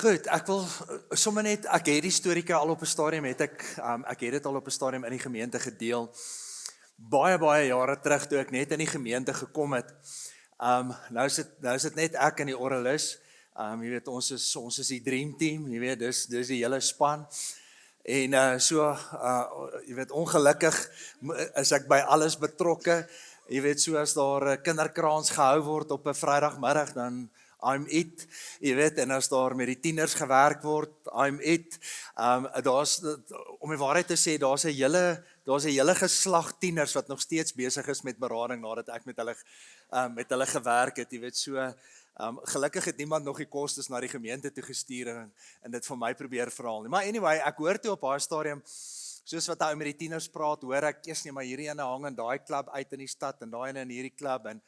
Goed, ek wil sommer net, ek het die storieetjie al op 'n stadium, ek het dit al op 'n stadium in die gemeente gedeel. Baie jare terug toe ek net in die gemeente gekom het. Nou is dit net ek en die orgelis. Jy weet, ons is die dream team, jy weet, dis die hele span. En jy weet, ongelukkig is ek by alles betrokke. Jy weet, so as daar 'n kinderkraans gehou word op 'n Vrydagmiddag, dan I'm it, jy weet, en as daar met die tieners gewerk word, I'm it. Daar's, om die waarheid te sê, daar's 'n hele geslag tieners wat nog steeds besig is met berading nadat ek met hulle gewerk het, jy weet, so. Gelukkig het niemand nog die kostes na die gemeente toe gestuur en dit vir my probeer verhaal nie. Maar anyway, ek hoor toe op haar stadium, soos wat hy met die tieners praat, hoor ek eers nie, maar hierdie ene hang in daai klub uit in die stad en daai ene in hierdie klub en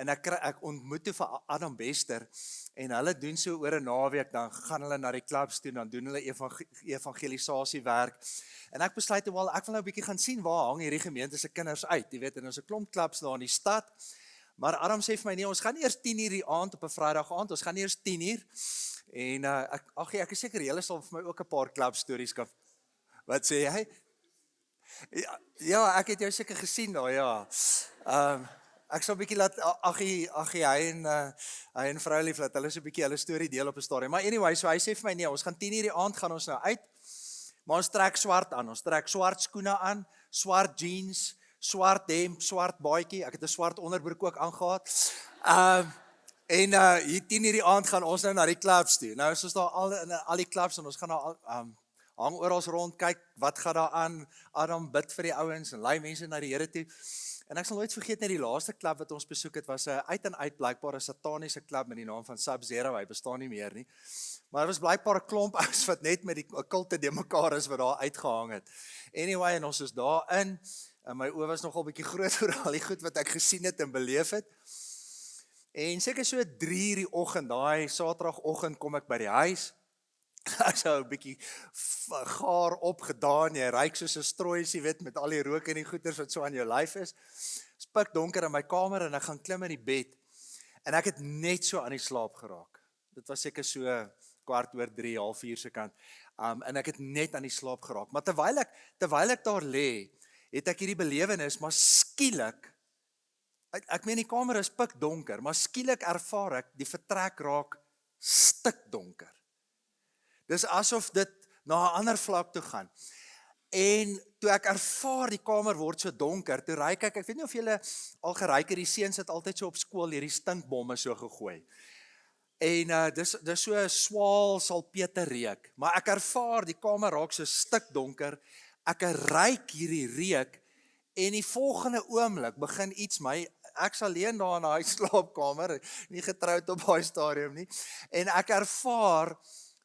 ek ontmoet toe vir Adam Bester en hulle doen so oor 'n naweek, dan gaan hulle na die klubs toe, dan doen hulle evangelisasie werk. En ek besluit toe wel, ek wil nou 'n bietjie gaan sien waar hang hierdie gemeente se kinders uit, jy weet, en ons 'n klomp klubs daar in die stad. Maar Adam sê vir my, nee, ons gaan nie eers 10:00 die aand op 'n Vrydag aand, ons gaan nie eers 10:00. En ek is seker julle sal vir my ook 'n paar klub stories kan. Wat sê jy? Ja, ek het jou seker gesien daar, ja. Ek sal 'n bietjie laat Aggie hy en vrou lief laat hulle so 'n bietjie hulle storie deel op 'n stadium. Maar anyway, so hy sê vir my, nee, ons gaan 10:00 die aand gaan ons nou uit. Maar ons trek swart aan. Ons trek swart skoene aan, swart jeans, swart hemp, swart baadjie. Ek het 'n swart onderbroek ook aangehad. Hier 10:00 die aand gaan ons nou na die clubs toe. Nou is ons daar al die clubs en ons gaan daar hang oral rond, kyk wat gaan daar aan. Adam bid vir die ouens en lei mense na die Here toe. En ek sal nooit vergeet net die laaste klub wat ons besoek het, was 'n uit en uit blykbaar 'n sataniese klub met die naam van Sub-Zero. Hy bestaan nie meer nie. Maar daar was blykbaar 'n klomp ouens wat net met die kulte de mekaar is wat daar uitgehang het. Anyway, en ons is daarin. En my oë was nogal bietjie groot oor al die goed wat ek gesien het en beleef het. En seker so 3:00 die oggend, daai Saterdagoggend kom ek by die huis. Ek sou 'n bietjie gaar opgedaan, jy ryk soos 'n strooisie, weet, met al die rook en die goeters wat so aan jou lyf is. Spik donker in my kamer en ek gaan klim in die bed. En ek het net so aan die slaap geraak. Dit was seker so 3:15, 3:30 se kant. En ek het net aan die slaap geraak. Maar terwyl ek daar lê, het ek hierdie belewenis, maar skielik, ek meen die kamer is pikdonker, maar skielik ervaar ek die vertrek raak stikdonker. Dis asof dit na 'n ander vlak toe gaan. En toe ek ervaar die kamer word so donker, toe ryk ek weet nie of julle al geryk het, die seuns het altyd so op skool hierdie stinkbomme so gegooi. En dis so 'n swaal salpeterreuk, maar ek ervaar die kamer raak so stikdonker. Ek ryk hierdie reuk en die volgende oomblik begin iets ek's alleen daar in daai slaapkamer, nie getroud op daai stadium nie, en ek ervaar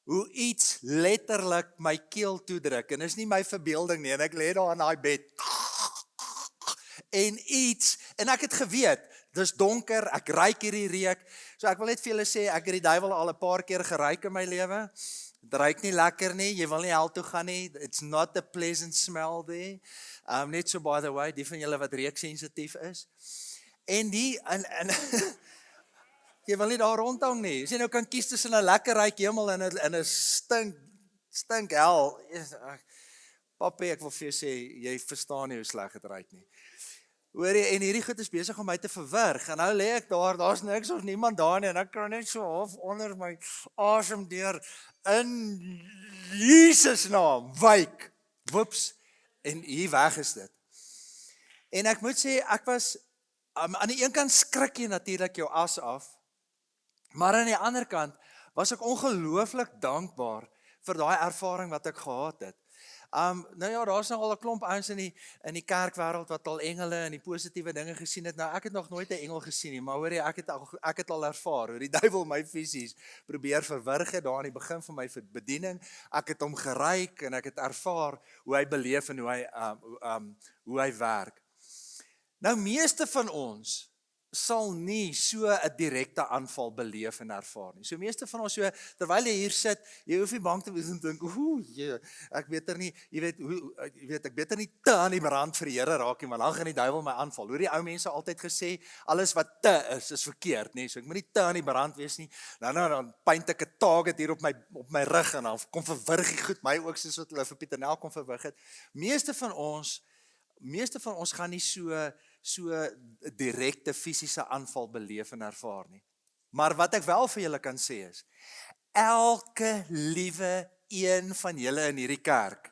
hoe iets letterlik my keel toedruk, en dis nie my verbeelding nie, en ek lê daar in daai bed, en ek het geweet, dis donker, ek ryk hierdie reuk, so ek wil net vir julle sê, ek het die duiwel al 'n paar keer geryk in my lewe. Dit ruik nie lekker nie, jy wil nie hel toe gaan nie, it's not a pleasant smell there. Net so by the way, die van julle wat reuksensitief is. En jy wil nie daar rondhang nie. As jy nou kan kies tussen 'n lekker ryk hemel en 'n stink hel. Papi, ek wil vir jou sê, jy verstaan nie hoe sleg dit ryk nie. Hoor jy, en hierdie goed is besig om my te verwrig, en nou lê ek daar's niks of niemand daar nie, en ek kan net so half onder my asem deur, in Jesus naam, wyk, woeps, en hier weg is dit. En ek moet sê, ek was, aan die een kant skrik jy natuurlik jou as af, maar aan die ander kant was ek ongelooflik dankbaar vir daai ervaring wat ek gehad het. Nou ja, daar's nou al 'n klomp ouens in die kerkwêreld wat al engele en die positiewe dinge gesien het. Nou ek het nog nooit 'n engel gesien nie, maar hoor jy, ek het al ervaar hoe die duiwel my fisies probeer verwrig het daar aan die begin van my bediening. Ek het hom geryk en ek het ervaar hoe hy beleef en hoe hy werk. Nou meeste van ons sal nie so 'n direkte aanval beleef en ervaar nie. So meeste van ons, terwyl jy hier sit, jy hoef nie bang te wees en dink, ek beter nie, ek beter nie te aan die brand vir die Here raak nie, want dan gaan die duiwel my aanval. Hoor die ou mense altyd gesê, alles wat te is verkeerd, nee. So ek moet nie te aan die brand wees nie. Dan paint ek 'n target hier op my rug en dan kom verwrig die goed my ook soos wat hulle vir Pieter Nel kom verwrig het. Meeste van ons gaan nie so direkte fisiese aanval beleef en ervaar nie. Maar wat ek wel vir julle kan sê is, elke liewe een van julle in hierdie kerk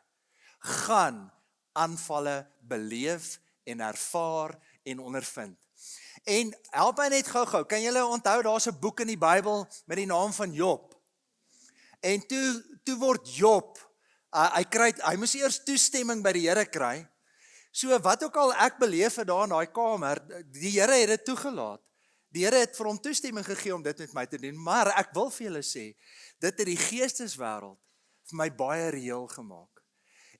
gaan aanvalle beleef en ervaar en ondervind. En help my net gou-gou, kan julle onthou, daar's 'n boek in die Bybel met die naam van Job. En toe word Job, hy moes eers toestemming by die Here kry. So wat ook al ek beleef het daar in daai kamer, die Here het dit toegelaat. Die Here het vir hom toestemming gegee om dit met my te doen, maar ek wil vir julle sê, dit het die geesteswêreld vir my baie reëel gemaak.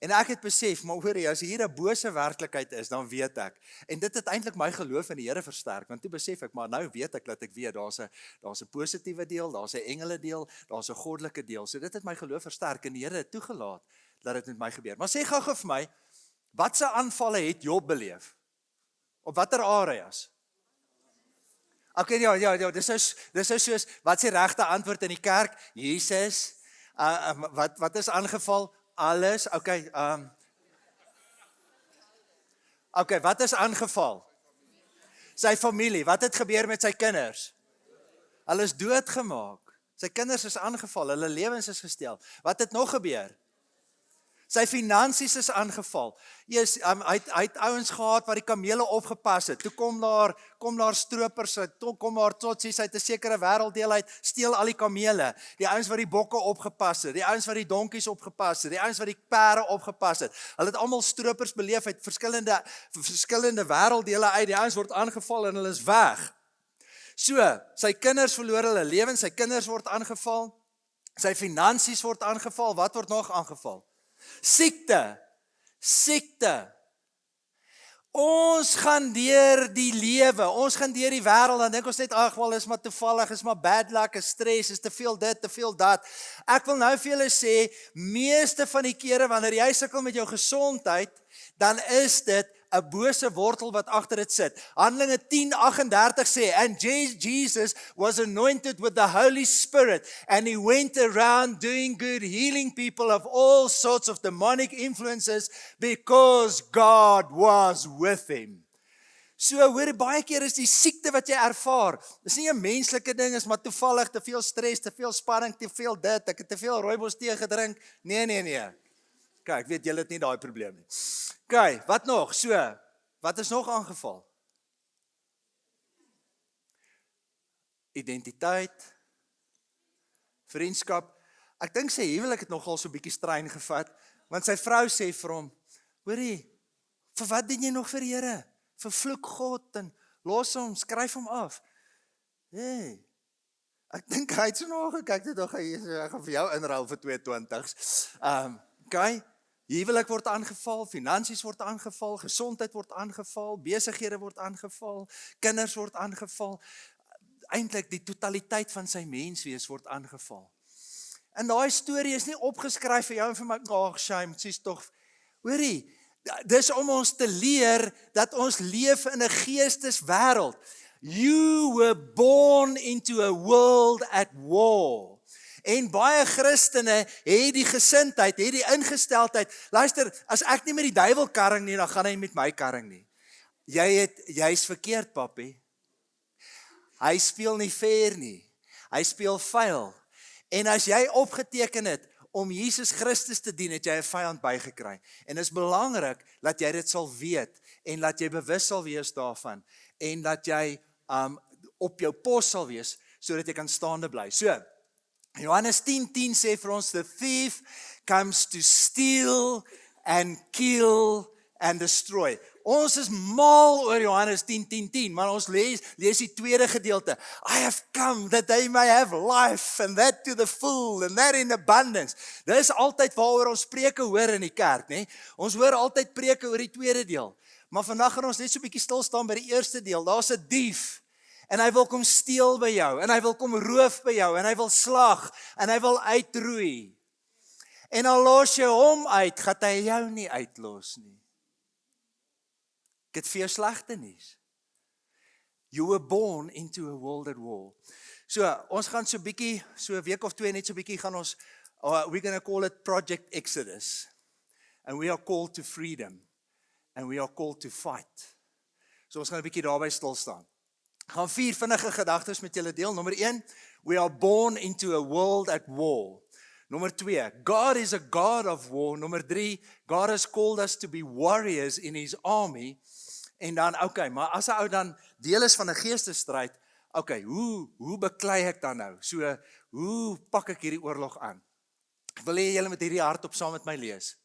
En ek het besef, maar hoorie, as hier 'n bose werklikheid is, dan weet ek. En dit het eintlik my geloof in die Here versterk, want toe besef ek, maar nou weet ek dat ek weet, daar's 'n positiewe deel, daar's 'n engele deel, daar's 'n goddelike deel. So dit het my geloof versterk en die Here het toegelaat dat dit met my gebeur. Maar sê gou-gou vir my, watse aanvalle het Job beleef? Op watter areas? Okay, ja, dis soos, wat is die regte antwoord in die kerk? Jesus, wat is aangeval? Alles, okay, wat is aangeval? Sy familie, wat het gebeur met sy kinders? Hulle is doodgemaak. Sy kinders is aangeval, hulle lewens is gestel. Wat het nog gebeur? Sy finansies is aangeval. Hy het ouens gehad wat die kamele opgepas het. Toe kom daar stroopers, kom daar totsies uit 'n sekere wêrelddeel uit, steel al die kamele. Die ouens wat die bokke opgepas het, die ouens wat die donkies opgepas het, die ouens wat die perde opgepas het. Hulle het almal stroopers beleef uit verskillende wêrelddele uit. Die ouens word aangeval en hulle is weg. So, sy kinders verloor hulle lewens, sy kinders word aangeval, sy finansies word aangeval, wat word nog aangeval? Siekte. Ons gaan deur die lewe, ons gaan deur die wêreld, dan dink ons net, ag wel, is maar toevallig, is maar bad luck, is stres, is te veel dit, te veel dat. Ek wil nou vir julle sê, meeste van die kere wanneer jy sukkel met jou gesondheid, dan is dit 'n bose wortel wat agter dit sit. Handelinge 10:38 sê, and Jesus was anointed with the Holy Spirit, and he went around doing good, healing people of all sorts of demonic influences, because God was with him. So, hoor, baie keer is die siekte wat jy ervaar, dis nie 'n menslike ding, is maar toevallig, te veel stres, te veel spanning, te veel dit, ek het te veel rooibos tee gedrink. Nee. Kyk, weet julle het nie daai probleem nie. Kyk, wat nog? So, wat is nog aangeval? Identiteit, vriendskap. Ek dink sy huwelik het nogal so 'n bietjie strain gevat, want sy vrou sê vir hom, hoorie, vir wat dien jy nog vir die Here? Vervloek God en los hom, skryf hom af. Hey, ek dink hy het so nog gekyk, ek gaan vir jou inruil vir 22's. Okay, huwelik word aangeval, finansies word aangeval, gesondheid word aangeval, besighede word aangeval, kinders word aangeval. Eintlik die totaliteit van sy menswees word aangeval. En daai storie is nie opgeskryf vir jou en vir my, shame, sies tog. Hoorie, dis om ons te leer dat ons leef in 'n geesteswêreld. You were born into a world at war. En baie Christene het die gesindheid, het die ingesteldheid. Luister, as ek nie met die duiwel karring nie, dan gaan hy met my karring nie. Jy's verkeerd, papi. Hy speel nie fair nie. Hy speel vuil. En as jy opgeteken het om Jesus Christus te dien, het jy 'n vyand bygekry. En dit is belangrik dat jy dit sal weet en dat jy bewus sal wees daarvan en dat jy op jou pos sal wees sodat jy kan staande bly. So, Johannes 10:10 sê vir ons, the thief comes to steal and kill and destroy. Ons is mal oor Johannes 10:10, maar ons lees die tweede gedeelte. I have come that they may have life and that to the full and that in abundance. Dis altyd waaroor ons preke hoor in die kerk, né? Ons hoor altyd preke oor die tweede deel. Maar vandag gaan ons net so 'n bietjie stil staan by die eerste deel. Daar's 'n dief En hy wil kom steel by jou, en hy wil kom roof by jou, en hy wil slag, en hy wil uitroei. En al los jy hom uit, gaan hy jou nie uitlos nie. Ek het vir jou slegte nuus. You were born into a world at war. So, ons gaan so 'n week of 2 net so bietjie gaan ons, we're going to call it Project Exodus. And we are called to freedom. And we are called to fight. So ons gaan 'n bietjie daarby stil staan. Ek gaan 4 vinnige gedagtes met julle deel. Nommer 1, we are born into a world at war. Nommer 2, God is a God of war. Nommer 3, God has called us to be warriors in his army. En dan, maar as 'n ou dan deel is van 'n geestesstryd, hoe beklei ek dan nou? So, hoe pak ek hierdie oorlog aan? Ek wil hê julle met hierdie hardop saam met my lees.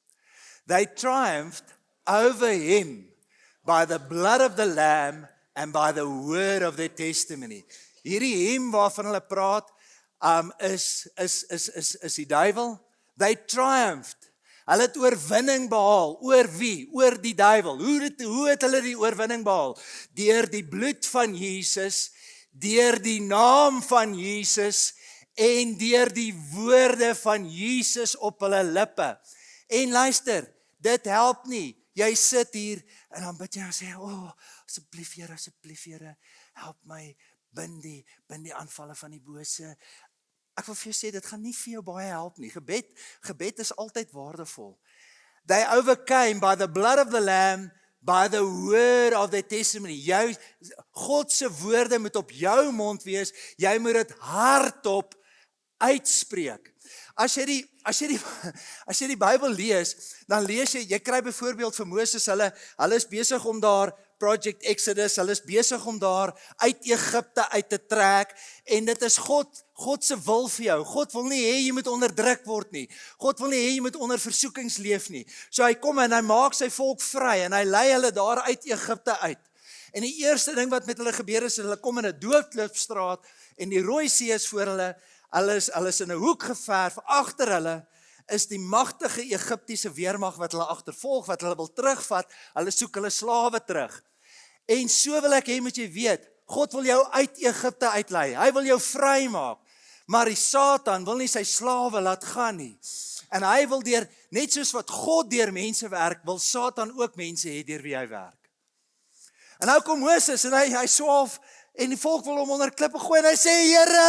They triumphed over him by the blood of the Lamb and by the word of their testimony. Hierdie him waarvan hulle praat, is die duiwel. They triumphed. Hulle het oorwinning behaal. Oor wie? Oor die duiwel. Hoe het hulle die oorwinning behaal? Deur die bloed van Jesus, deur die naam van Jesus en deur die woorde van Jesus op hulle lippe. En luister, dit help nie. Jy sit hier en dan bid jy en sê, asseblief Here, help my, bind die aanvalle van die bose. Ek wil vir jou sê, dit gaan nie vir jou baie help nie. Gebed is altyd waardevol. They overcame by the blood of the Lamb, by the word of their testimony. God se woorde moet op jou mond wees. Jy moet dit hardop uitspreek. As jy die Bybel lees, dan lees jy kry byvoorbeeld vir Moses, hulle is besig om daar Project Exodus, hulle is besig om daar uit Egipte uit te trek, en dit is God se wil vir jou. God wil nie hê jy moet onderdruk word nie. God wil nie hê jy moet onder versoekings leef nie. So hy kom en hy maak sy volk vry, en hy lei hulle daar uit Egipte uit. En die eerste ding wat met hulle gebeur is, hulle kom in 'n doodklipstraat, en die Rooi See is voor hulle, hulle is in 'n hoek geverf, agter hulle is die magtige Egiptiese weermag wat hulle agtervolg, wat hulle wil terugvat, hulle soek hulle slawe terug. En so wil ek hê moet jy weet, God wil jou uit Egipte uitlei, hy wil jou vry maak, maar die Satan wil nie sy slawe laat gaan nie. En hy wil net soos wat God deur mense werk, wil Satan ook mense hê deur wie hy werk. En nou kom Moses en hy swaaf, en die volk wil hom onder klippe gooi, en hy sê, Here,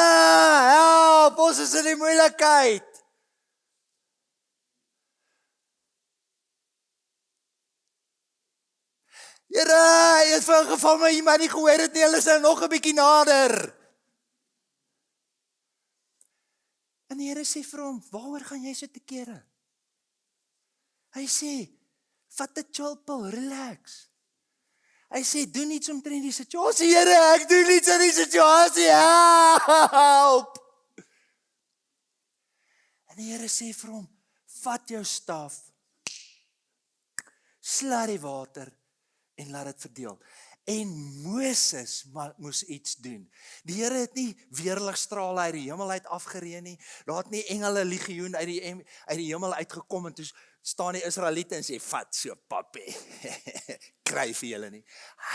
help, ons is in die moeilikheid. Here, jy het vir 'n geval my iemand nie gehoor het nie, hulle is nou nog 'n bietjie nader. En die Here sê vir hom, waaroor gaan jy so te kere? Hy sê, vat 'n chill pill, relax. Hy sê, doen iets omtrent die situasie, Here, ek doen iets aan die situasie, help! En die Here sê vir hom, vat jou staf, sla die water, en laat dit verdeel. En Moses moes iets doen. Die Here het nie weerligstrale uit die hemel uit afgereën nie. Daar het nie engele legioen uit die hemel uitgekom en toe staan die Israeliete en sê, vat so papi, kry vir julle nie.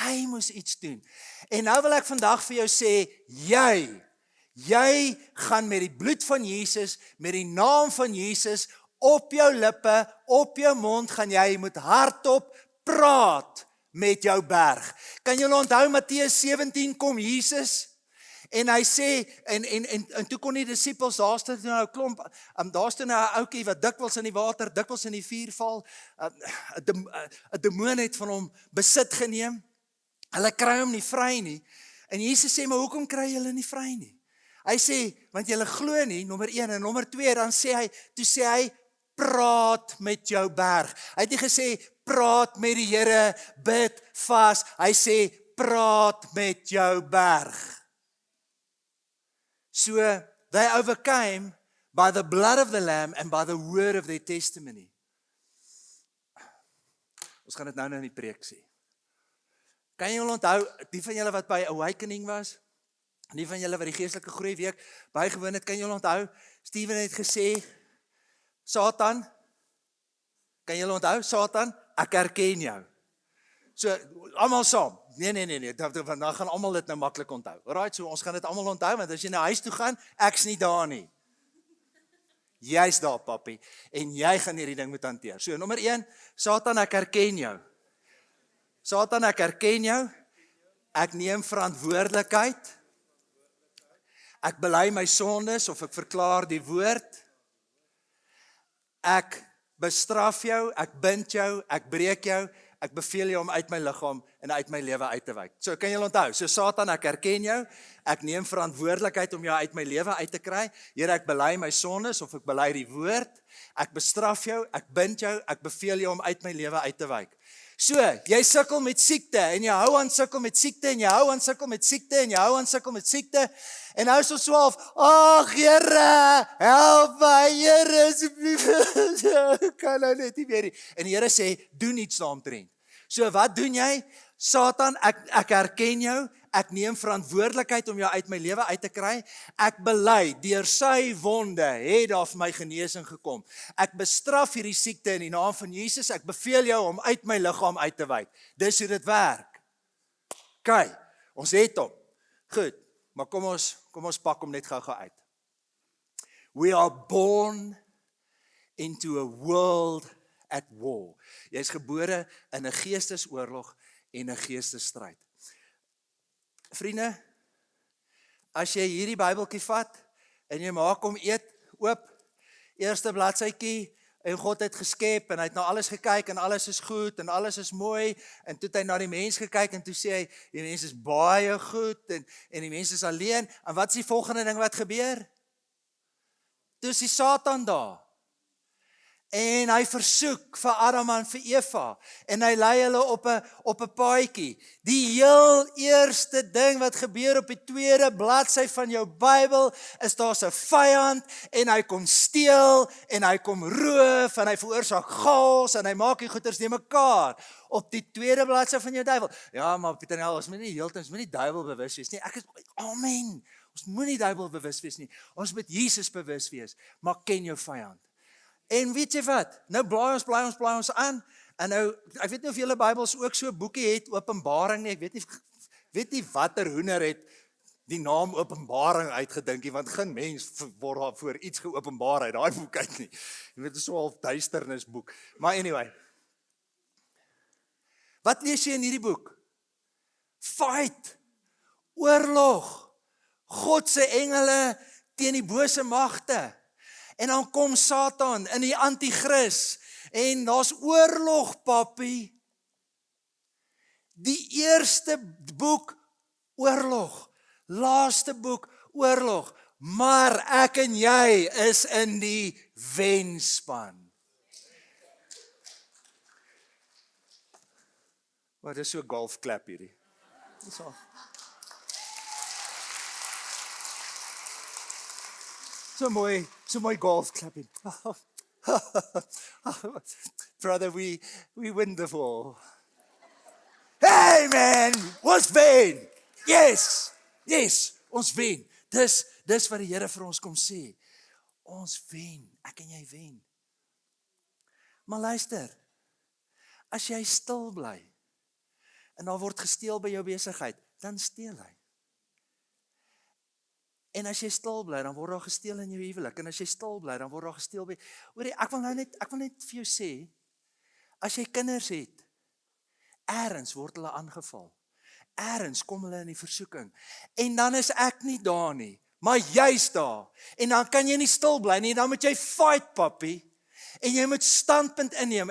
Hy moes iets doen. En nou wil ek vandag vir jou sê, jy gaan met die bloed van Jesus, met die naam van Jesus, op jou lippe, op jou mond, gaan jy moet hardop praat met jou berg. Kan julle onthou Matteus 17 kom Jesus en hy sê en toe kon die disippels daar staan nou 'n klomp, daar staan 'n ouetjie wat dikwels in die water, dikwels in die vuur val, 'n demoon het van hom besit geneem. Hulle kry hom nie vry nie. En Jesus sê, maar hoekom kry julle nie vry nie? Hy sê, want julle glo nie, nommer 1, en nommer 2, dan sê hy, praat met jou berg. Hy het nie gesê, praat met die Here, bid, vas. Hy sê, praat met jou berg. So, they overcame by the blood of the Lamb and by the word of their testimony. Ons gaan dit nou in die preek sê. Kan julle onthou, die van julle wat by Awakening was, die van julle wat die geestelike groei week bygewoon het, kan julle onthou, Steven het gesê, Satan, kan julle onthou, Satan, ek herken jou. So, almal saam, Nee, dan gaan almal dit nou maklik onthou. Alright, so ons gaan dit almal onthou, want as jy na huis toe gaan, ek's nie daar nie. Jy's daar, papi, en jy gaan hierdie ding moet hanteer. So, nommer 1, Satan, ek herken jou. Satan, ek herken jou. Ek neem verantwoordelikheid. Ek bely my sondes, of ek verklaar die woord. Ek bestraf jou, ek bind jou, ek breek jou, ek beveel jou om uit my liggaam en uit my lewe uit te wyk. So, kan julle onthou, so Satan, ek herken jou, ek neem verantwoordelikheid om jou uit my lewe uit te kry. Here, ek bely my sondes, of ek bely die woord, ek bestraf jou, ek bind jou, ek beveel jou om uit my lewe uit te wyk. So, jy sukkel met siekte, en jy hou aan sukkel met siekte, en jy hou aan sukkel met siekte, en jy hou aan sukkel met siekte, en nou is ons 12, ag Here, help my, Here, asseblief, ek kan nou net nie meer nie. En die Here sê, doen iets daaromtrent. So, wat doen jy? Satan, ek herken jou, ek neem verantwoordelikheid om jou uit my lewe uit te kry, ek bely, deur sy wonde het daar vir my genesing gekom. Ek bestraf hierdie siekte in die naam van Jesus, ek beveel jou om uit my liggaam uit te wyk. Dis hoe dit werk. OK, ons het hom. Goed, maar kom ons pak hom net gou-gou uit. We are born into a world at war. Jy is gebore in 'n geestesoorlog en 'n geestesstryd. Vriende, as jy hierdie Bybeltjie vat en jy maak hom oop, eerste bladsytjie, en God het geskep en hy het na alles gekyk en alles is goed en alles is mooi, en toe het hy na die mens gekyk en toe sê hy, die mens is baie goed en die mens is alleen, en wat is die volgende ding wat gebeur? Toe is die Satan daar. En hy versoek vir Adam en vir Eva, en hy lei hulle op 'n paadjie. Die heel eerste ding wat gebeur op die tweede bladsy van jou Bybel, is daar's 'n vyand, en hy kom steel, en hy kom roof, en hy veroorsaak chaos, en hy maak die goeters nie mekaar. Op die tweede bladsy van jou Bybel. Ja, maar Pieter Nel, ons moet nie heeltyd, ons moet nie duiwel bewus wees nie. Ek is, amen, ons moet nie duiwel bewus wees nie. Ons moet Jesus bewus wees, maar ken jou vyand. En weet jy wat, nou blaai ons aan, en nou, ek weet nie of julle Bybels ook so 'n boekie het, Openbaring nie, ek weet nie watter hoender het die naam Openbaring uitgedink nie, want geen mens word daar voor iets geopenbaar uit daai boek uit nie. Jy weet, dit is so 'n half duisternisboek. Maar anyway, wat lees jy in hierdie boek? Fight, oorlog, God se engele teen die bose magte. En dan kom Satan in die anti-kris, en daar's oorlog, papi. Die eerste boek, oorlog. Laaste boek, oorlog. Maar ek en jy is in die wenspan. Wat is so golfklap hierdie? Dis al. So mooi golf clapping. Brother, we win the ball. Hey man, ons wen. Yes, ons wen. Dis wat die Here vir ons kom sê. Ons wen, ek en jy wen. Maar luister, as jy stil bly, en daar word gesteel by jou besigheid, dan steel hy. En as jy stil bly, dan word daar gesteel in jou huwelik. En as jy stil bly, dan word daar gesteel by... Hoorie, ek wil net vir jou sê, as jy kinders het, ergens word hulle aangeval. Ergens kom hulle in die versoeking. En dan is ek nie daar nie, maar jy's daar. En dan kan jy nie stil bly nie, dan moet jy fight, papi. En jy moet standpunt inneem.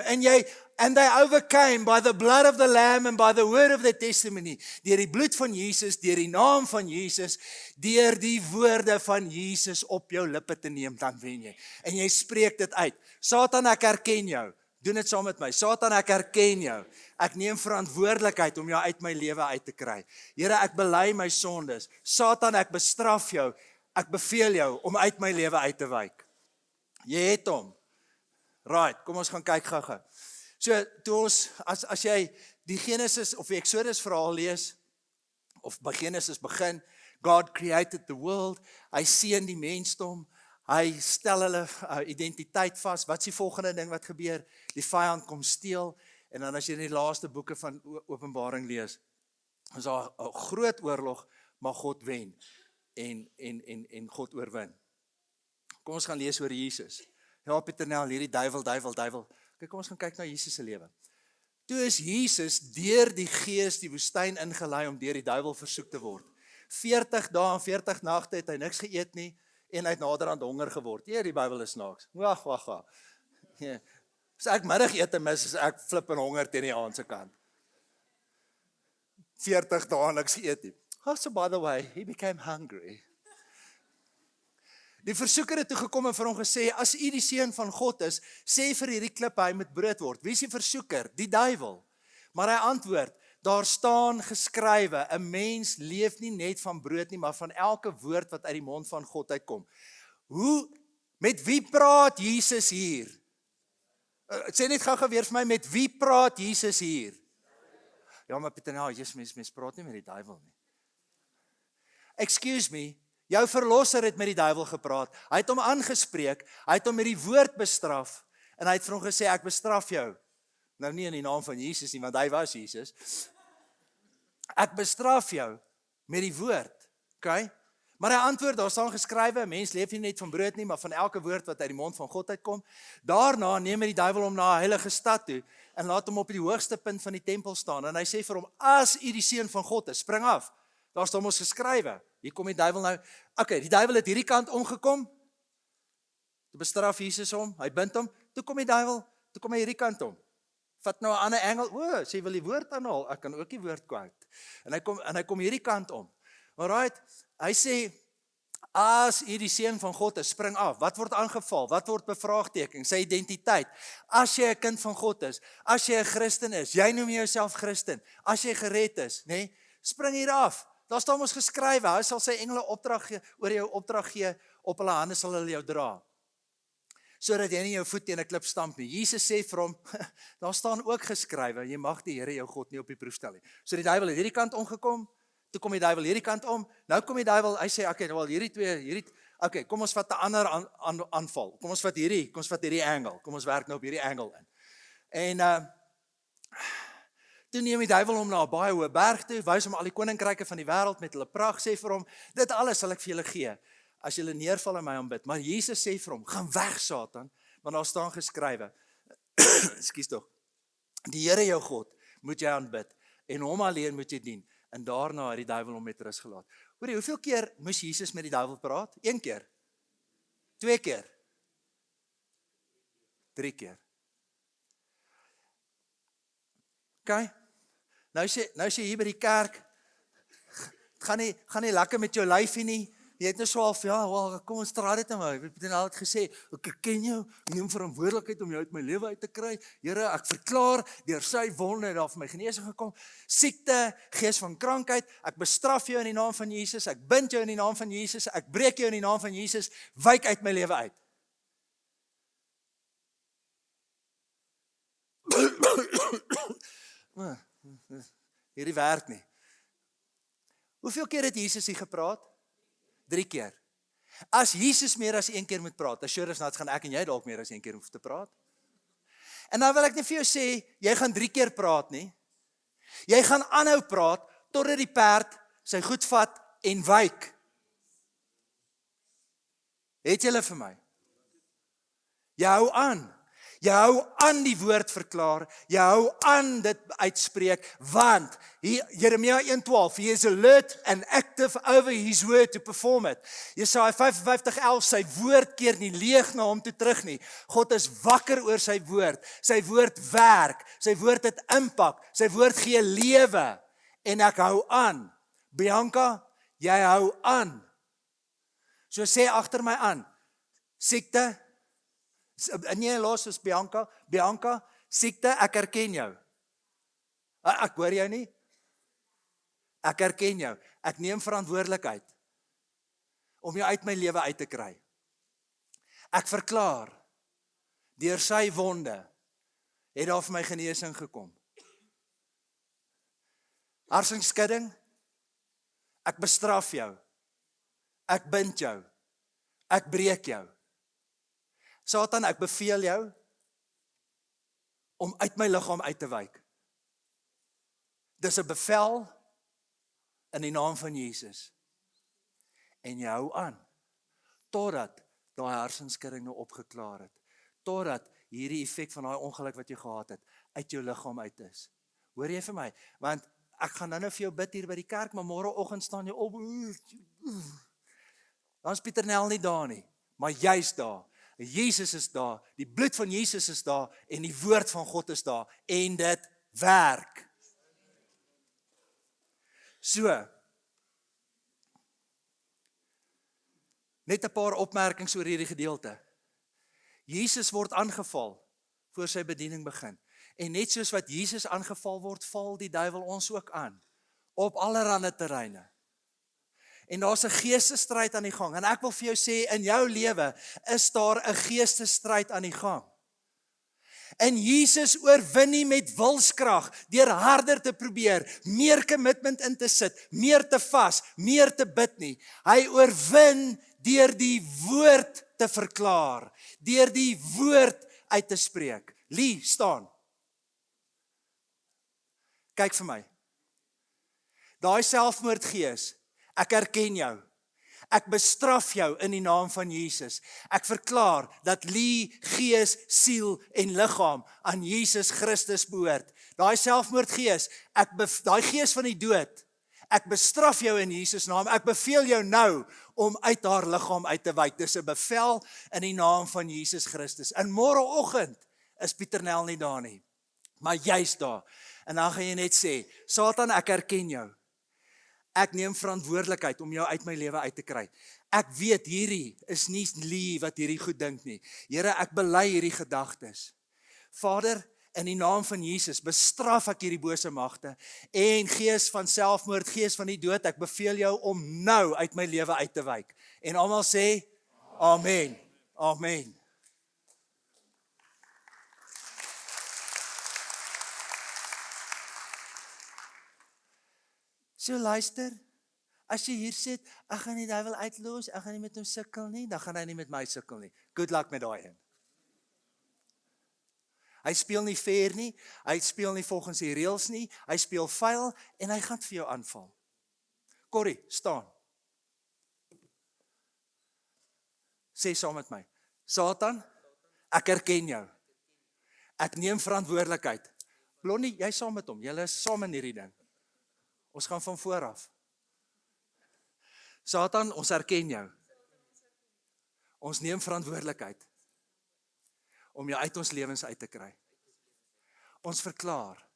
And they overcame by the blood of the Lamb and by the word of the testimony. Deur die bloed van Jesus, deur die naam van Jesus, deur die woorde van Jesus op jou lippe te neem, dan wen jy. En jy spreek dit uit. Satan, ek herken jou. Doen dit saam met my. Satan, ek herken jou. Ek neem verantwoordelikheid om jou uit my lewe uit te kry. Here, ek bely my sondes. Satan, ek bestraf jou. Ek beveel jou om uit my lewe uit te wyk. Jy het hom. Right, kom ons gaan kyk gou-gou. So, toe ons, as jy die Genesis of die Exodus verhaal lees, of by Genesis begin, God created the world, hy seën die mensdom, hy stel hulle identiteit vas, wat is die volgende ding wat gebeur? Die vyand kom steel, en dan as jy in die laaste boeke van Openbaring lees, is daar 'n groot oorlog, maar God wen en God oorwin. Kom ons gaan lees oor Jesus. Ja, Pieternel, hierdie duiwel. Kyk, kom ons gaan kyk na Jesus se lewe. Toe is Jesus deur die Gees die woestyn ingelei om deur die duiwel versoek te word. 40 dae en 40 nagte het hy niks geëet nie en hy het naderhand honger geword. Die Bybel is snaaks. Wag. Ja. As ek middagete mis, is ek flip en honger teen die aand se kant. 40 dae niks geëet nie. Oh, so by the way, he became hungry. Die versoeker het toe gekom en vir hom gesê, as u die seun van God is, sê vir hierdie klippe hy moet brood word. Wie is die versoeker? Die duiwel. Maar hy antwoord, daar staan geskrywe, 'n mens leef nie net van brood nie, maar van elke woord wat uit die mond van God uitkom. Met wie praat Jesus hier? Sê net gou weer vir my, met wie praat Jesus hier? Ja, maar Pieter, mens praat nie met die duiwel nie. Excuse me, jou verlosser het met die duiwel gepraat. Hy het hom aangespreek, hy het hom met die woord bestraf, en hy het vir hom gesê, ek bestraf jou. Nou nie in die naam van Jesus nie, want hy was Jesus. Ek bestraf jou met die woord, okay? Maar hy antwoord, daar staan geskrywe, 'n mens leef nie net van brood nie, maar van elke woord wat uit die mond van God uitkom. Daarna neem hy die duiwel hom na 'n heilige stad toe, en laat hom op die hoogste punt van die tempel staan, en hy sê vir hom, as u die seun van God is, spring af. Daar staan ons geskrywe. Hier kom die duiwel nou. Okay, die duiwel het hierdie kant omgekom. Toe bestraf Jesus hom, hy bind hom. Toe kom die duiwel, toe kom hy hierdie kant om. Vat nou 'n ander engel. Sê wil die woord aanhaal. Ek kan ook die woord quote. En hy kom hierdie kant om. Alright. Hy sê, as u die seun van God is, spring af. Wat word aangeval? Wat word bevraagteken? Sy identiteit. As jy 'n kind van God is, as jy 'n Christen is, jy noem jouself Christen. As jy gered is, nê? Spring hier af. Daar staan ons geskrywe, hy sal sy engele oor jou opdrag gee, op hulle hande sal hulle jou dra. Sodat jy nie jou voet teen 'n klip stamp nie. Jesus sê vir hom, daar staan ook geskrywe, jy mag die Here jou God nie op die proef stel nie. So die duiwel het hierdie kant omgekom, toe kom die duiwel hierdie kant om, nou kom die duiwel, hy sê, okay, wel okay, kom ons vat 'n ander aanval, kom ons vat hierdie angle, kom ons werk nou op hierdie angle in. En, toe neem die duiwel hom na 'n baie hoë berg toe, wys hom al die koninkryke van die wêreld met hulle pragt, sê vir hom, dit alles sal ek vir julle gee, as julle neerval en my aanbid. Maar Jesus sê vir hom, gaan weg Satan, want daar staan geskrywe, ekskuus tog, die Here jou God moet jy aanbid, en hom alleen moet jy dien, en daarna het die duiwel hom met rus gelaat. Hoorie, hoeveel keer moes Jesus met die duiwel praat? 1 keer? 2 keer? 3 keer? Okay? Nou sê hier by die kerk, gaan nie lekker met jou lyfie nie. Jy het nou so half, kom ons praat dit nou. Ek het al gesê, ek ken jou, ek neem verantwoordelikheid om jou uit my lewe uit te kry. Here, ek verklaar, deur sy wonde het daar vir my genesing gekom. Siekte, gees van krankheid, ek bestraf jou in die naam van Jesus, ek bind jou in die naam van Jesus, ek breek jou in die naam van Jesus, wyk uit my lewe uit. Hierdie werk nie. Hoeveel keer het Jesus hier gepraat? 3 keer. As Jesus meer as 1 keer moet praat, as sure as not gaan ek en jy dalk meer as 1 keer hoef te praat. En nou wil ek nie vir jou sê, jy gaan 3 keer praat nie. Jy gaan aanhou praat, totdat die perd sy goed vat en wyk. Het julle vir my? Jy hou aan. Jy hou aan die woord verklaar, jy hou aan dit uitspreek, want Jeremia 1:12, he is alert and active over his word to perform it. Jesaja 55:11, sy woord keer nie leeg na hom toe terug nie. God is wakker oor sy woord werk, sy woord het impak, sy woord gee lewe, en ek hou aan. Bianca, jy hou aan. So sê agter my aan, siekte, nee, los is Bianca, siekte, ek herken jou. Ek hoor jou nie. Ek herken jou. Ek neem verantwoordelikheid om jou uit my lewe uit te kry. Ek verklaar, deur sy wonde het daar vir my genesing gekom. Harsingskudding, ek bestraf jou. Ek bind jou. Ek breek jou. Satan, ek beveel jou om uit my liggaam uit te wyk. Dis 'n bevel in die naam van Jesus. En jy hou aan, totdat daai hersenskudding nou opgeklaar het, totdat hierdie effek van daai ongeluk wat jy gehad het, uit jou liggaam uit is. Hoor jy vir my? Want ek gaan nou vir jou bid hier by die kerk, maar môreoggend staan jy op, dan is Pieter Nel nie daar nie, maar jy's daar. Jesus is daar, die bloed van Jesus is daar, en die woord van God is daar, en dit werk. So, net 'n paar opmerkings oor hierdie gedeelte. Jesus word aangeval voor sy bediening begin. En net soos wat Jesus aangeval word, val die duiwel ons ook aan, op allerlei terreine. En daar's 'n geestestryd aan die gang. En ek wil vir jou sê, in jou lewe is daar 'n geestestryd aan die gang. En Jesus oorwin nie met wilskrag, deur harder te probeer, meer commitment in te sit, meer te vas, meer te bid nie. Hy oorwin deur die woord te verklaar, deur die woord uit te spreek. Lee, staan. Kyk vir my. Daai selfmoordgees, ek erken jou. Ek bestraf jou in die naam van Jesus. Ek verklaar dat Lee, gees, siel en liggaam aan Jesus Christus behoort. Daai selfmoordgees, daai gees van die dood, ek bestraf jou in Jesus naam. Ek beveel jou nou om uit haar liggaam uit te wyk. Dis 'n bevel in die naam van Jesus Christus. En môreoggend is Pieter Nel nie daar nie, maar jy's daar. En dan gaan jy net sê, Satan, ek erken jou. Ek neem verantwoordelikheid om jou uit my lewe uit te kry. Ek weet hierdie is nie Lee wat hierdie goed dink nie. Here, ek bely hierdie gedagtes. Vader, in die naam van Jesus bestraf ek hierdie bose magte en gees van selfmoord, gees van die dood, ek beveel jou om nou uit my lewe uit te wyk. En almal sê, amen. Amen. So luister, as jy hier sit, ek gaan die duiwel uitlos, ek gaan nie met hom sukkel nie, dan gaan hy nie met my sukkel nie. Good luck met daai een. Hy speel nie fair nie, hy speel nie volgens die reëls nie, hy speel vuil en hy gaan vir jou aanval. Corrie, staan. Sê saam met my, Satan, ek erken jou. Ek neem verantwoordelikheid. Blondie, jy saam met hom, julle is saam in hierdie ding. Ons gaan van voor af. Satan, ons erken jou. Ons neem verantwoordelikheid om jou uit ons lewens uit te kry. Ons verklaar,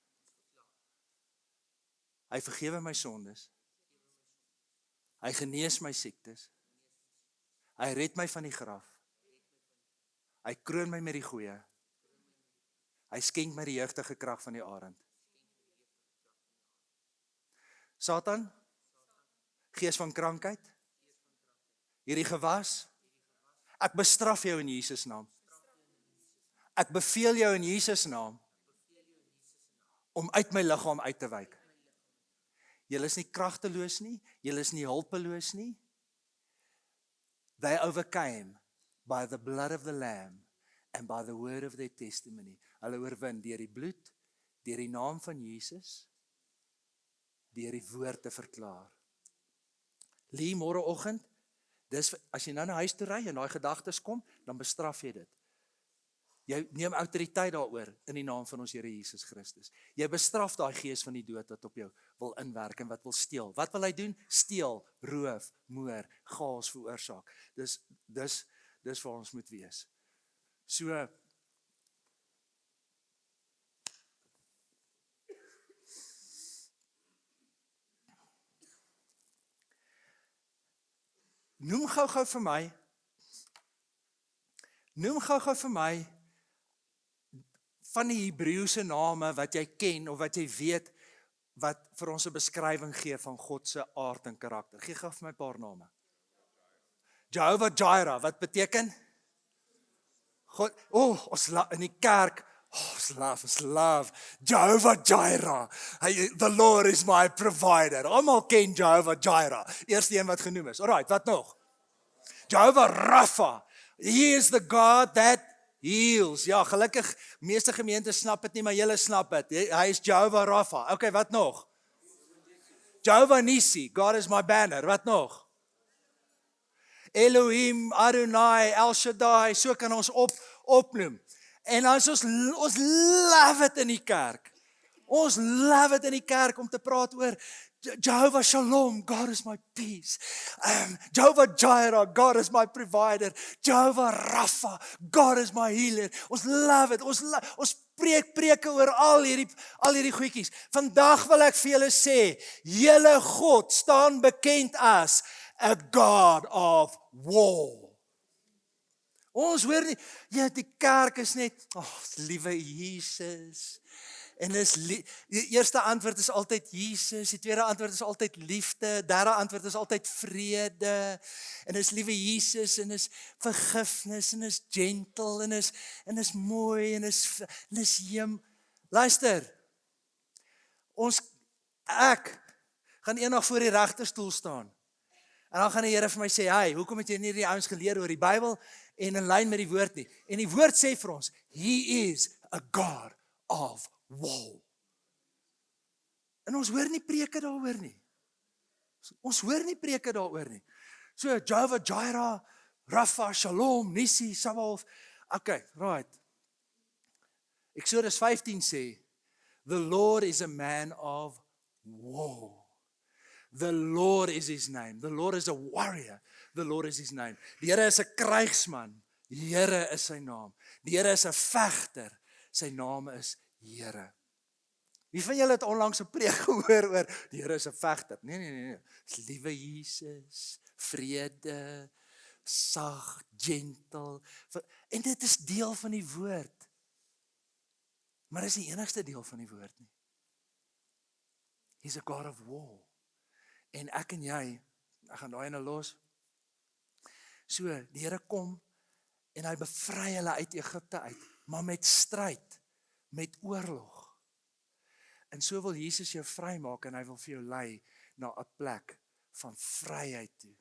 hy vergewe my sondes, hy genees my siektes, hy red my van die graf, hy kroon my met die goeie, hy skenk my die jeugdige krag van die arend. Satan, gees van krankheid, hierdie gewas, ek bestraf jou in Jesus naam. Ek beveel jou in Jesus naam om uit my liggaam uit te wyk. Julle is nie kragteloos nie, julle is nie hulpeloos nie. They overcame by the blood of the Lamb and by the word of their testimony. Hulle oorwin deur die bloed, deur die naam van Jesus, deur die woord te verklaar. Lee, môreoggend, dis as jy nou na huis toe ry en daai gedagtes kom, dan bestraf jy dit. Jy neem autoriteit daaroor in die naam van ons Here Jesus Christus. Jy bestraf daai gees van die dood wat op jou wil inwerk en wat wil steel. Wat wil hy doen? Steel, roof, moord, chaos veroorsaak. Dis waar ons moet wees. So, noem gou-gou vir my van die Hebreëse name wat jy ken of wat jy weet wat vir ons 'n beskrywing gee van God se aard en karakter. Gee gou vir my 'n paar name. Jehovah Jireh, wat beteken? God, ons in die kerk, ons love. Jehovah Jireh. The Lord is my provider. Almal ken Jehovah Jireh. Eerste een wat genoem is. Alright, wat nog? Jehovah Rapha. He is the God that heals. Ja, gelukkig, meeste gemeentes snap dit nie, maar julle snap dit. Hy is Jehovah Rapha. Okay, wat nog? Jehovah Nissi, God is my banner. Wat nog? Elohim, Adonai, El Shaddai, so kan ons opnoem. En as ons love it in die kerk. Ons love it in die kerk om te praat oor Jehovah Shalom, God is my peace. Jehovah Jireh, God is my provider. Jehovah Rapha, God is my healer. Ons love it. Ons preke oor al hierdie goedjies. Vandag wil ek vir julle sê, julle God staan bekend as a God of war. Ons hoor nie, ja, die kerk is net, liewe Jesus. En die eerste antwoord is altyd Jesus, die tweede antwoord is altyd liefde, derde antwoord is altyd vrede, en is liewe Jesus, en is vergifnis, en is gentle, en is mooi, en is Luister, ek gaan eendag voor die regterstoel staan, en dan gaan die Here vir my sê, hey, hoekom het jy nie die ouens geleer oor die Bybel, en in lyn met die woord nie, en die woord sê vir ons, He is a God of war. En ons hoor nie preke daaroor nie. Ons hoor nie preke daaroor nie. So, Jehovah Jireh, Rapha, Shalom, Nissi, Sabaoth. Okay, right. Exodus 15 sê, the Lord is a man of war. The Lord is his name. The Lord is a warrior. The Lord is his name. Die Here is 'n krygsman. Die Here is sy naam. Die Here is 'n vegter. Sy naam is Here. Wie van julle het onlangs 'n preek gehoor oor die Here is 'n vegter? Nee. Dis liewe Jesus, vrede, sag, gentle. En dit is deel van die woord. Maar dis die enigste deel van die woord nie. He's a God of war. En ek en jy, ek gaan daai ene los. So, die Here kom en hy bevry hulle uit Egipte uit, maar met stryd, met oorlog. En so wil Jesus jou vrymaak en hy wil vir jou lei na 'n plek van vryheid toe.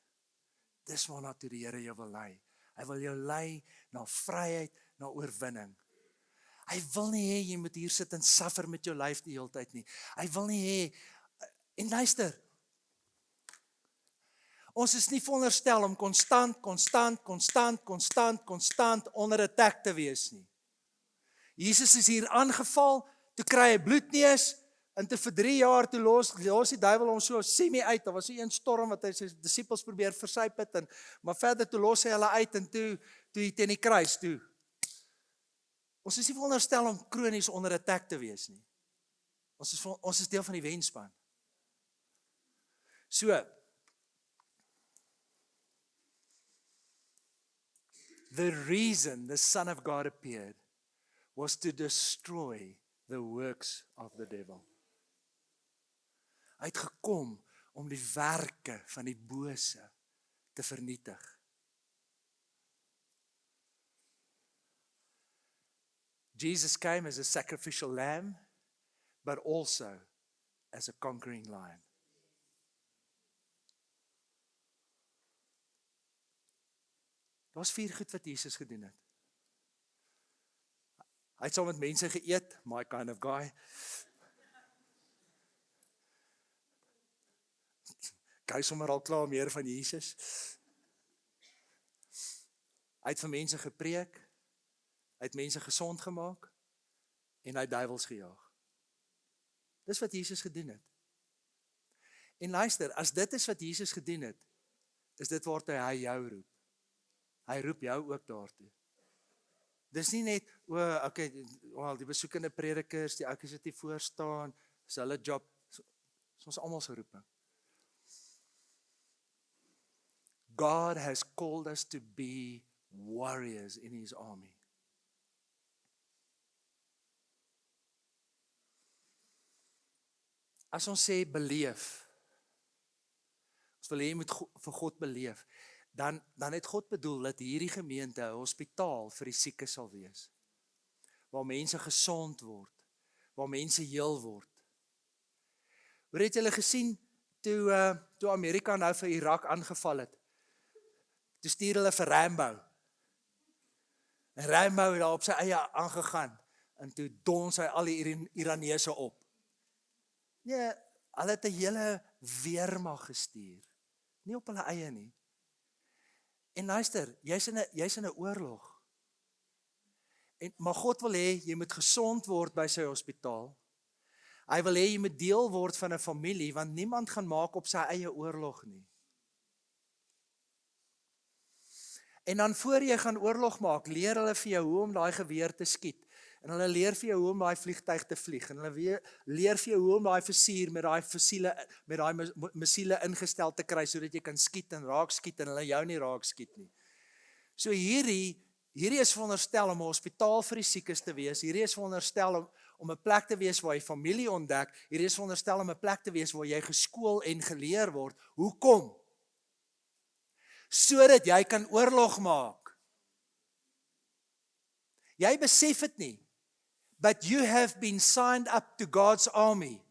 Dis waarna toe die Here jou wil lei. Hy wil jou lei na vryheid, na oorwinning. Hy wil nie hê jy moet hier sit en suffer met jou lyf die hele tyd nie. Hy wil nie hê, en luister, ons is nie veronderstel om konstant onder attack te wees nie. Jesus is hier aangeval, toe kry hy bloedneus, en toe vir 3 jaar toe los die duiwel hom so semi uit. Daar was so een storm wat hy sy disippels probeer versuip het, maar verder toe los hy hulle uit, en toe hy teen die kruis toe. Ons is nie veronderstel om kronies onder attack te wees nie. Ons is deel van die wenspan. So, the reason the Son of God appeared was to destroy the works of the devil. Hy het gekom om die werke van die bose te vernietig. Jesus came as a sacrificial lamb, but also as a conquering lion. Daar's 4 goed wat Jesus gedoen het. Hy het saam met mense geëet, my kind of guy. Hy sommer al klaar meer van Jesus. Hy het vir mense gepreek, hy het mense gesond gemaak, en hy het duiwels gejaag. Dis wat Jesus gedoen het. En luister, as dit is wat Jesus gedoen het, is dit waartoe hy jou roep. Hy roep jou ook daartoe. Dis nie net, okay, die besoekende predikers, die oukies wat hier voor staan, is hulle job, is ons almal se roeping. God has called us to be warriors in his army. As ons sê beleef, ons wil hê jy moet vir God beleef, dan het God bedoel dat hierdie gemeente 'n hospitaal vir die siekes sal wees. Waar mense gesond word, waar mense heel word. Hoor het julle gesien, toe Amerika nou vir Irak aangeval het, toe stuur hulle vir Rambo. En Rambo het daar op sy eie aangegaan, en toe dons hy al die Iraneese op. Nee, hulle het 'n hele weermag gestuur. Nie op hulle eie nie. En luister, jy's in 'n oorlog. Maar God wil hê, jy moet gesond word by sy hospitaal. Hy wil hê, jy moet deel word van 'n familie, want niemand gaan maak op sy eie oorlog nie. En dan voor jy gaan oorlog maak, leer hulle vir jou hoe om daai geweer te skiet. En hulle leer vir jou hoe om daai vliegtuig te vlieg. En hulle leer vir jou hoe om daai versier met daai missiele ingestel te kry, sodat jy kan skiet en raak skiet en hulle jou nie raak skiet nie. So hierdie is veronderstel om 'n hospitaal vir die siekes te wees. Hierdie is veronderstel om 'n plek te wees waar jy familie ontdek. Hierdie is veronderstel om 'n plek te wees waar jy geskool en geleer word. Hoekom? Sodat jy kan oorlog maak. Jy besef dit nie. But you have been signed up to God's army.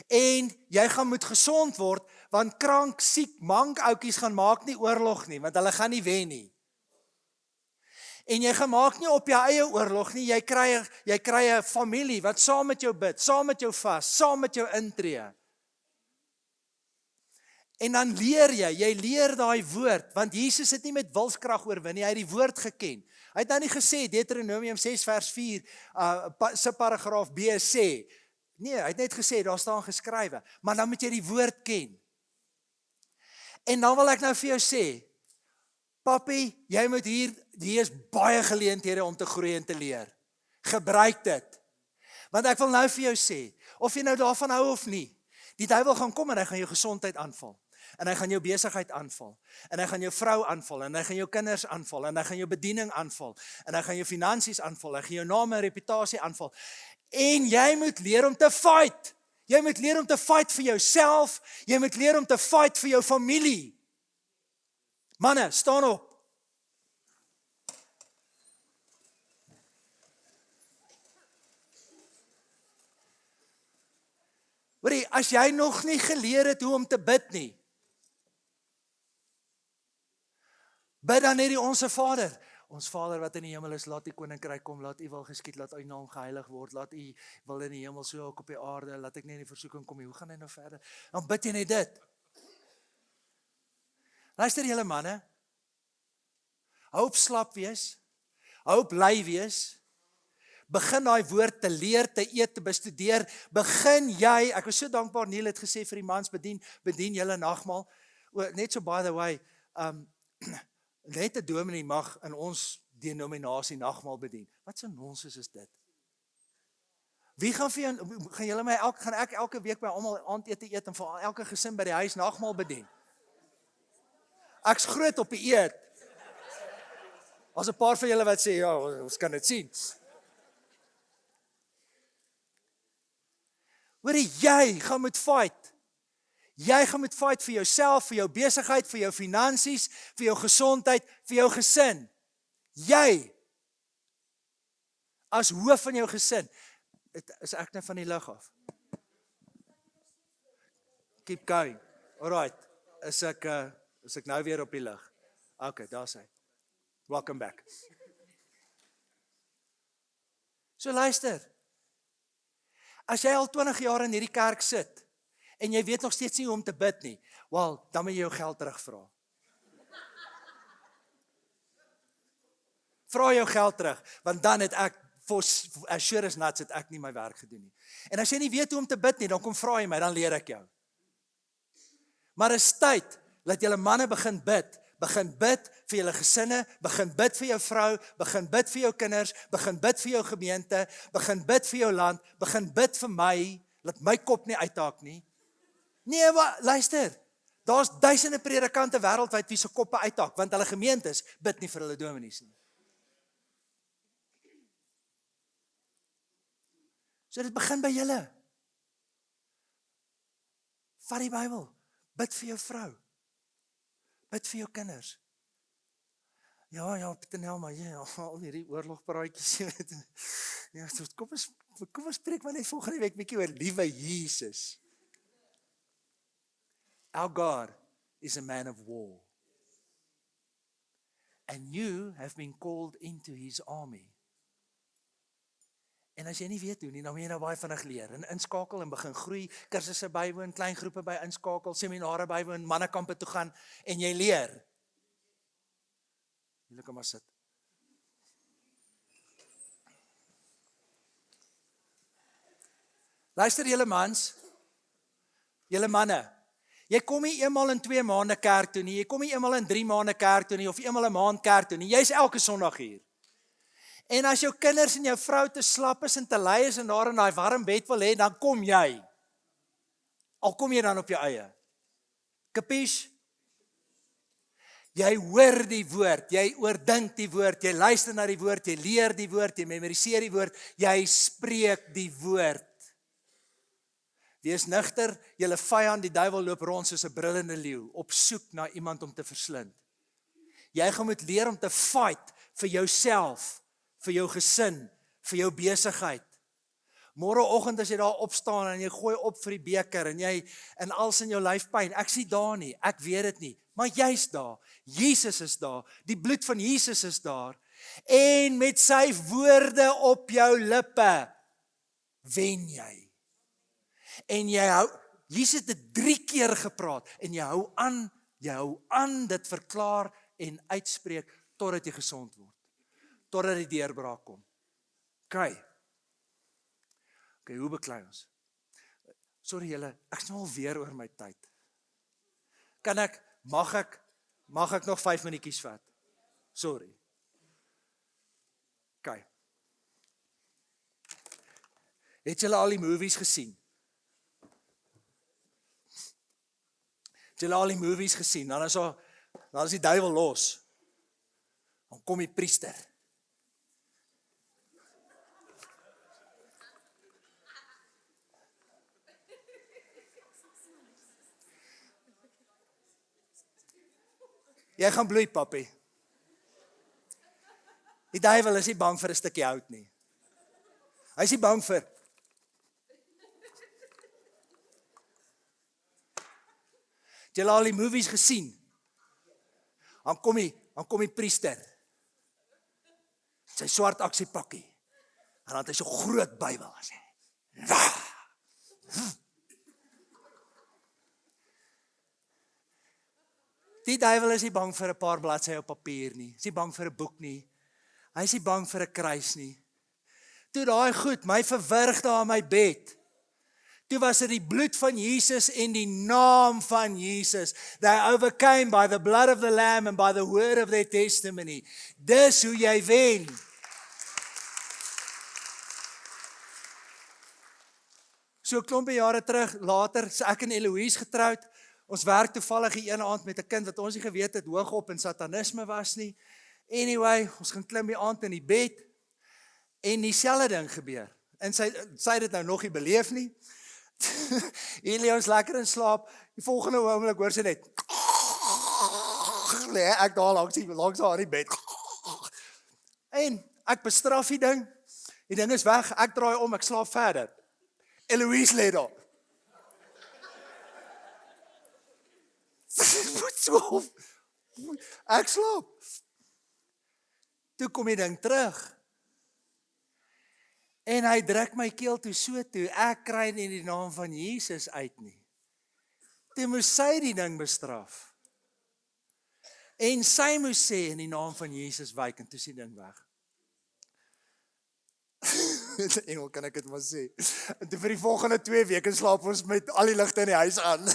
En jy gaan moet gesond word, want krank, siek, mank ouetjies gaan maak nie oorlog nie, want hulle gaan nie wen nie. En jy gaan maak nie op jou eie oorlog nie, jy kry 'n familie wat saam met jou bid, saam met jou vas, saam met jou intree. En dan leer jy leer daai woord, want Jesus het nie met wilskrag oorwin nie, hy het die woord geken. Hy het nou nie gesê, Deuteronomium 6 vers 4, subparagraaf B sê, nee, hy het net gesê, daar staan geskrywe, maar dan moet jy die woord ken. En dan wil ek nou vir jou sê, papi, jy moet hier is baie geleenthede om te groei en te leer. Gebruik dit. Want ek wil nou vir jou sê, of jy nou daarvan hou of nie, die duiwel gaan kom en hy gaan jou gesondheid aanval. En hy gaan jou besigheid aanval, en hy gaan jou vrou aanval, en hy gaan jou kinders aanval, en hy gaan jou bediening aanval, en hy gaan jou finansies aanval, hy gaan jou naam en reputasie aanval. En jy moet leer om te fight. Jy moet leer om te fight vir jouself, jy moet leer om te fight vir jou familie. Manne, staan op. Hoorie, as jy nog nie geleer het hoe om te bid nie, bid dan net die Onse Vader. Ons Vader wat in die hemel is, laat U koninkryk kom, laat U wil geskied, laat U naam geheilig word, laat U wil in die hemel so ook op die aarde, laat ek nie in die versoeking kom nie. Hoe gaan hy nou verder? Dan bid jy net dit. Luister julle manne, hou op slap wees, hou op lui wees, begin daai woord te leer, te eet, te bestudeer, begin jy, ek was so dankbaar, Neil het gesê vir die mans, bedien julle nagmaal, net so by the way, net 'n dominee mag in ons denominasie nagmaal bedien. Wat so nonsens is dit? Wie gaan vir jou, gaan julle my gaan ek elke week by almal aandete eet en vir elke gesin by die huis nagmaal bedien? Ek's groot op die eet. As 'n paar van julle wat sê, ja, ons kan dit sien. Hoorie, jy gaan moet fight. Jy gaan moet fight vir jouself, vir jou besigheid, vir jou finansies, vir jou gesondheid, vir jou gesin. Jy, as hoof van jou gesin, is ek nou van die lig af. Keep going. Alright, is ek nou weer op die lig? Okay, daar's hy. Welcome back. So luister, as jy al 20 jaar in hierdie kerk sit, en jy weet nog steeds nie hoe om te bid nie, wel, dan moet jy jou geld terugvra. Vra jou geld terug, want dan het ek, as sure as nuts, het ek nie my werk gedoen nie. En as jy nie weet hoe om te bid nie, dan kom vra jy my, dan leer ek jou. Maar is tyd, dat julle manne begin bid vir julle gesinne, begin bid vir jou vrou, begin bid vir jou kinders, begin bid vir jou gemeente, begin bid vir jou land, begin bid vir my, laat my kop nie uithaak nie. Nee, maar luister, daar's duisende predikante wêreldwyd wie se koppe uithaak, want hulle gemeentes bid nie vir hulle dominees nie. So dit begin by julle. Vat die Bybel, bid vir jou vrou, bid vir jou kinders. Ja, Pieter maar al hierdie oorlogpraatjies, jy weet. Ja, so kom ons spreek maar net volgende week bietjie oor liewe Jesus. Our God is a man of war. And you have been called into his army. En as jy nie weet hoe nie, dan moet jy nou baie vinnig leer. En inskakel en begin groei, kursusse bywoon, klein groepe by inskakel, seminare bywoon, mannekampe toe gaan, en jy leer. Julle kan maar sit. Luister julle mans, julle manne, jy kom nie eenmal in 2 maande kerk toe nie, jy kom nie eenmal in 3 maande kerk toe nie, of eenmal 'n maand kerk toe nie, jy is elke Sondag hier. En as jou kinders en jou vrou te slap is en te lui is en daar in daai warm bed wil hê, dan kom jy. Al kom jy dan op jou eie. Kapies? Jy hoor die woord, jy oordink die woord, jy luister na die woord, jy leer die woord, jy memoriseer die woord, jy spreek die woord. Wees nigter, julle vyand, die duiwel loop rond soos 'n brullende leeu, op soek na iemand om te verslind. Jy gaan moet leer om te fight vir jouself, vir jou gesin, vir jou besigheid. Môreoggend as jy daar opstaan en jy gooi op vir die beker en jy en als in jou lyf pyn, ek sien daar nie, ek weet dit nie, maar jy's daar. Jesus is daar, die bloed van Jesus is daar. En met sy woorde op jou lippe wen jy. En jy hou, Jesus het dit 3 keer gepraat en jy hou aan dit verklaar en uitspreek totdat jy gesond word. Totdat die deurbraak kom. OK, hoe beklei ons? Sorry julle, ek is nou al weer oor my tyd. Mag ek nog 5 minuutjies vat? Sorry. OK. Het julle al die movies gesien? Het julle al die movies gesien? Dan is die duiwel los. Dan kom die priester. Jy gaan bloei, papi. Die duiwel is nie bang vir 'n stukkie hout nie. Hy is nie bang vir. Het julle al die movies gesien? Dan kom die priester. Sy swart aksiepakkie. En dan het hy so groot Bybel. Die duiwel is nie bang vir 'n paar bladsye op papier nie. Hy is nie bang vir 'n boek nie. Hy is nie bang vir 'n kruis nie. Toe daai goed my verwrig daar in my bed. Toe was dit die bloed van Jesus en die naam van Jesus. They overcame by the blood of the Lamb and by the word of their testimony. Dis hoe jy wen. So 'n klompie jare terug, later, is ek en Eloise getroud. Ons werk toevallig die ene aand met 'n kind wat ons nie geweet het hoogop in satanisme was nie. Anyway, ons gaan klim die aand in die bed en dieselfde ding gebeur. En sy het dit nou nog nie beleef nie. Elia ons lekker in slaap. Die volgende oomblik hoor sy net. Nee, ek daar langs haar in die bed. En ek bestraf die ding. Die ding is weg, ek draai om, ek slaap verder. Eloise lê daar. Ek slaap. Toe kom die ding terug. En hy druk my keel toe so toe, ek kry nie die naam van Jesus uit nie. Toe moes sy die ding bestraf. En sy moes sê in die naam van Jesus wyk en toe is die ding weg. In Engels kan ek dit maar sê. En toe vir die volgende 2 weke slaap ons met al die ligte in die huis aan.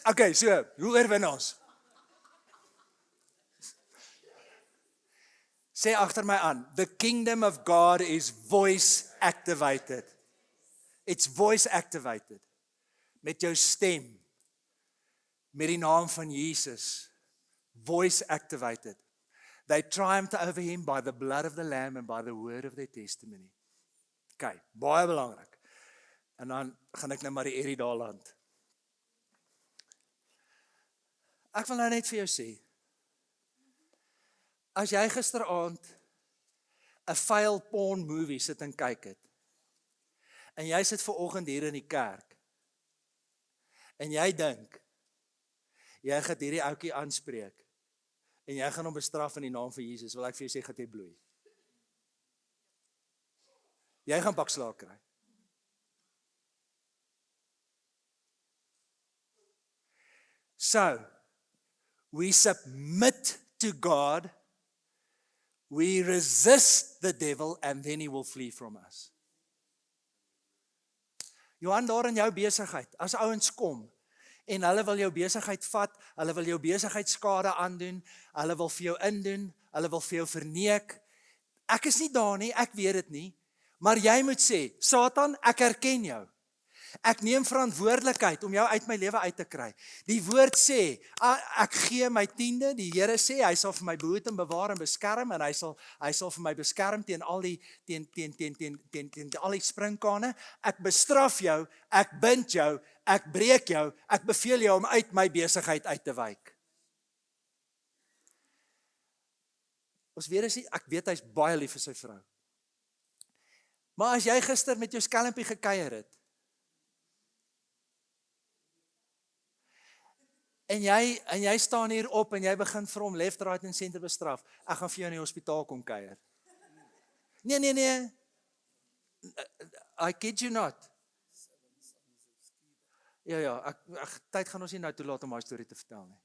Okay, so, hoe oorwin ons? Sê agter my aan, the kingdom of God is voice activated. It's voice activated. Met jou stem. Met die naam van Jesus. Voice activated. They triumphed over him by the blood of the Lamb and by the word of their testimony. Okay, baie belangrik. En dan gaan ek nou maar die Erie daar land. Ek wil nou net vir jou sê, as jy gisteraand 'n fail porn movie sit en kyk het, en jy sit vanoggend hier in die kerk, en jy dink, jy gaan hierdie ouetjie aanspreek, en jy gaan hom bestraf in die naam van Jesus, wil ek vir jou sê, gaan jy bloei. Jy gaan bakslaag kry. So, we submit to God, we resist the devil, and then he will flee from us. Johan, daar in jou besigheid, as ouens kom, en hulle wil jou besigheid vat, hulle wil jou besigheid skade aandoen, hulle wil vir jou indoen, hulle wil vir jou verneek. Ek is nie daar nie, ek weet dit nie, maar jy moet sê, Satan, ek herken jou. Ek neem verantwoordelikheid om jou uit my lewe uit te kry. Die woord sê, ek gee my 10de, die Here sê, hy sal vir my behoed en bewaar en beskerm, en hy sal vir my beskerm teen al die al die sprinkane. Ek bestraf jou, ek bind jou, ek breek jou, ek beveel jou om uit my besigheid uit te wyk. Ons weet as ek weet hy's baie lief vir sy vrou. Maar as jy gister met jou skelmpie gekuier het, en jy staan hier op en jy begin vir hom left, right en center bestraf, ek gaan vir jou in die hospitaal kom kuier. Nee. I kid you not. Ja, tyd gaan ons nie nou toelaat om my storie te vertel nie.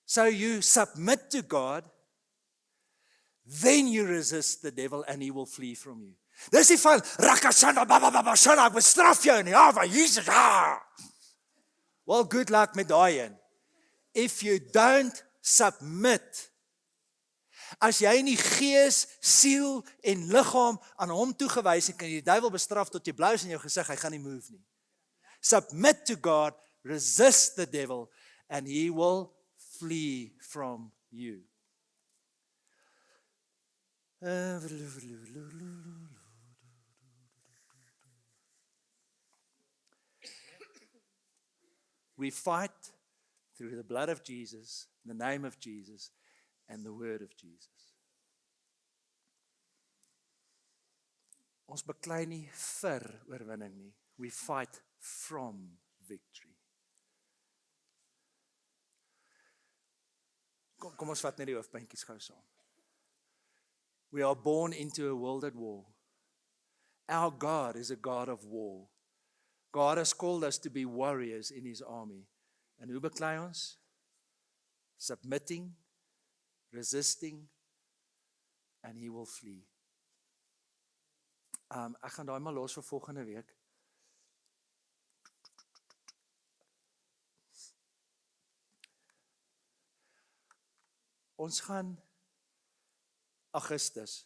So you submit to God, then you resist the devil and he will flee from you. Dis die van, rakashana, babababashana, ek bestraf jou in die naam van Jesus. Well, good luck met daai een. If you don't submit, as jy in die gees, siel en liggaam aan hom toegewys het, kan jy die duiwel bestraf tot jy blou is in jou gesig, hy gaan nie move nie. Submit to God, resist the devil, and he will flee from you. We fight through the blood of Jesus, the name of Jesus, and the word of Jesus. Ons beklei nie vir oorwinning nie. We fight from victory. Kom ons vat net die hoofpuntjies gou saam. We are born into a world at war. Our God is a God of war. God has called us to be warriors in his army. En hoe beklei ons? Submitting, resisting, and he will flee. Ek gaan daai maar los vir volgende week. Ons gaan Augustus.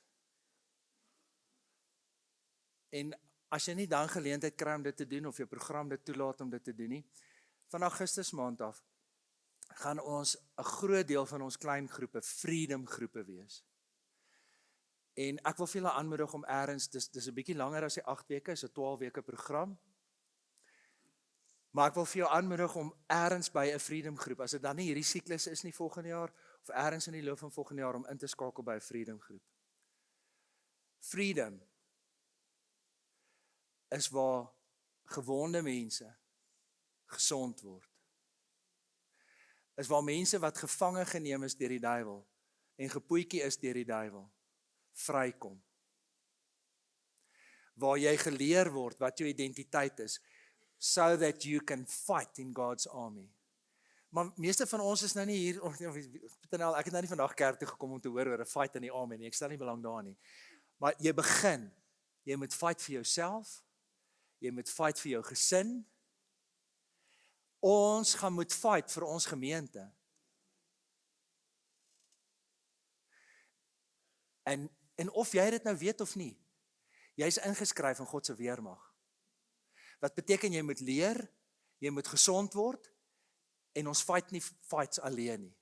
En as jy nie dan geleentheid kry om dit te doen, of jou program dit toelaat om dit te doen nie, van Augustus maand af, gaan ons 'n groot deel van ons klein groepe, freedom groepe wees. En ek wil vir julle aanmoedig om eers, dis 'n bietjie langer as die 8 weke, is 'n 12 weke program. Maar ek wil vir jou aanmoedig om eers by 'n freedom groep, as dit dan nie hierdie siklus is nie volgende jaar, of eers in die loop van volgende jaar om in te skakel by 'n freedom groep. Freedom is waar gewonde mense gesond word. Is waar mense wat gevange geneem is deur die duiwel en gepoetjie is deur die duiwel, vrykom. Waar jy geleer word wat jou identiteit is, so that you can fight in God's army. Maar meeste van ons is nou nie hier, ek het nou nie vandag kerk toe gekom om te hoor oor 'n fight in die army nie, ek stel nie belang daarin nie. Maar jy begin, jy moet fight vir jouself, jy moet fight vir jou gesin, ons gaan moet fight vir ons gemeente. En of jy dit nou weet of nie, jy is ingeskryf in God se weermag. Wat beteken jy moet leer, jy moet gesond word, en ons fight nie fights alleen nie.